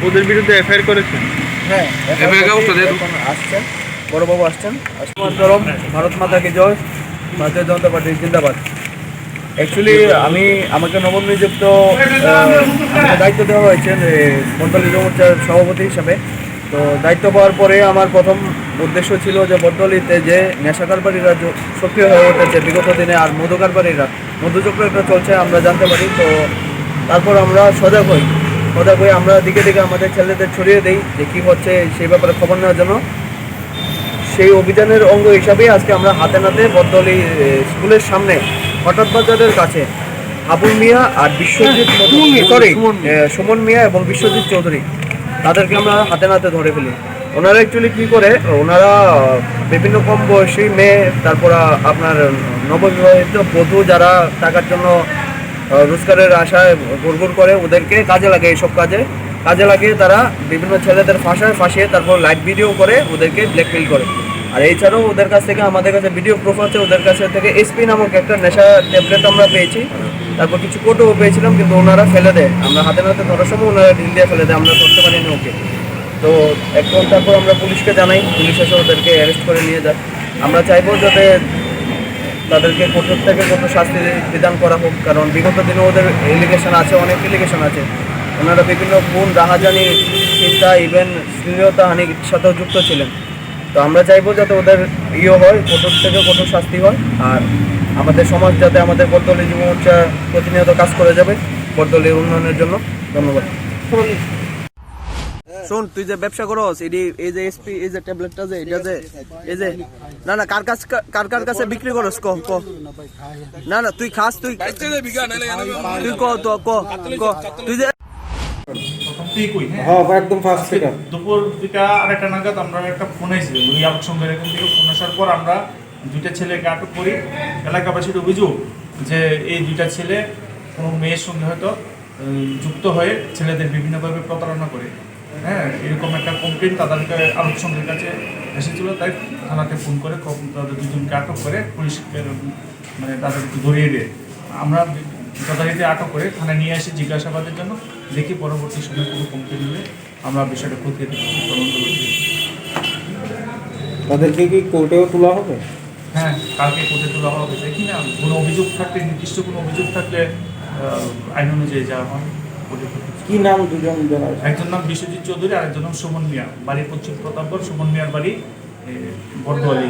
ওদের বিরুদ্ধে এফআইআর করেছেন? হ্যাঁ, আসছেন, বড়বাবু আসছেন। ভারত মাতা কি জয়, ভারতীয় জনতা পার্টি জিন্দাবাদ। অ্যাকচুয়ালি আমাকে নবনিযুক্ত আমাকে দায়িত্ব দেওয়া হয়েছে বটতলী যুব মোর্চার সভাপতি হিসাবে। তো দায়িত্ব পাওয়ার পরে আমার প্রথম উদ্দেশ্য ছিল যে বটতলীতে যে নেশা কারবারিরা সক্রিয় হয়ে উঠেছে বিগত দিনে, আর মধু কারবারিরা মধুচক্র একটা চলছে আমরা জানতে পারি। তো তারপর আমরা সজাগ হই আমরা দিকে দিকে আমাদের ছেলেদের ছড়িয়ে দিই যে কী হচ্ছে সেই ব্যাপারে খবর নেওয়ার জন্য। সেই অভিযানের অঙ্গ হিসাবেই আজকে আমরা হাতে নাতে বটতলী স্কুলের সামনে হঠাৎ বাজারের কাছে আবুল মিয়া আর বিশ্বজিৎ সুমন মিয়া এবং বিশ্বজিৎ চৌধুরী, তাদেরকে আমরা হাতে নাতে ধরে ফেলি। ওনারা অ্যাকচুয়ালি কী করে, ওনারা বিভিন্ন কম বয়সী মেয়ে, তারপর আপনার নববিবাহিত বধূ যারা টাকার জন্য রোজগারের আশায় ঘুরঘুর করে, ওদেরকে কাজে লাগে। এইসব কাজে লাগিয়ে তারা বিভিন্ন ছেলেদের ফাঁসিয়ে তারপর লাইভ ভিডিও করে ওদেরকে ব্ল্যাকমেইল করে। আর এছাড়াও ওদের কাছ থেকে আমাদের কাছে ভিডিও প্রুফ আছে, ওদের কাছে থেকে এসপি নামক একটা নেশা ট্যাবলেট আমরা পেয়েছি, তারপর কিছু কোটোও পেয়েছিলাম, কিন্তু ওনারা ফেলে দেয়। আমরা হাতে নাতে ধরার সময় ওনারা ঢিল দিয়ে ফেলে দেয়, আমরা ধরতে পারিনি ওকে। তো এখন তারপর আমরা পুলিশকে জানাই, পুলিশ এসে ওদেরকে অ্যারেস্ট করে নিয়ে যায়। আমরা চাইবো যাতে তাদেরকে কঠোর থেকে কঠোর শাস্তি বিধান করা হোক, কারণ বিগত দিনে ওদের অনেক এলিগেশন আছে। ওনারা বিভিন্ন খুন, রাহাজানি, চিন্তা, ইভেন শ্লীলতাহানির সাথেও যুক্ত ছিলেন। তো আমরা চাইবো যাতে ওদের হয়, কঠোর থেকে কঠোর শাস্তি হয়। আর আমাদের সমাজ যাতে আমাদের বটতলী যুব মোর্চা প্রতিনিয়ত কাজ করে যাবে বটতলীর উন্নয়নের জন্য। ধন্যবাদ। শোন, তুই যে ব্যবসা করস, এই যে এসপি এই যে ট্যাবলেটটা যে এটা যে এই যে না কার কাছে বিক্রি করস ক না তুই খাস, তুই তুই যে একদম ফার্স্ট থেকে দুপুর 2টা আড়াইটা নাগাদ আমরা একটা ফোন আইছিল আলোক সঙ্গের এখান থেকে। ফোন আসার পর আমরা 2টা ছেলেকে আটক করি। এলাকাবাসীর অভিযোগ যে এই 2টা ছেলে কোনো মেয়ের সঙ্গে হয়তো যুক্ত হয়ে ছেলেদের বিভিন্নভাবে প্রতারণা করে। হ্যাঁ, এরকম একটা কমপ্লেন তাদেরকে আলোক সঙ্গের কাছে এসেছিল, তাই থানাতে ফোন করে তাদের 2জনকে আটক করে পুলিশকে তাদেরকে ধরিয়ে দেয়। আমরা যথারীতি আটক করে থানায় নিয়ে আসি জিজ্ঞাসাবাদের জন্য। দেখি পরবর্তী সময় কোনো কমপ্লেন হলে আমরা বিষয়টা খতিয়ে দেখি, তদন্ত করি। তাদেরকে কি কোর্টেও তোলা হবে? হ্যাঁ, কালকে কোর্টে তোলা হবে। দেখি না, কোনো অভিযোগ থাকলে, নির্দিষ্ট কোনো অভিযোগ থাকলে আইন অনুযায়ী যাওয়া হয়। কি নাম দুজন? একজন নাম বিশ্বজিৎ চৌধুরী, আরেকজন নাম সুমন মিয়া, বাড়ি পশ্চিম প্রতাপগড়। সুমন মিয়ার বাড়ি বটতলী।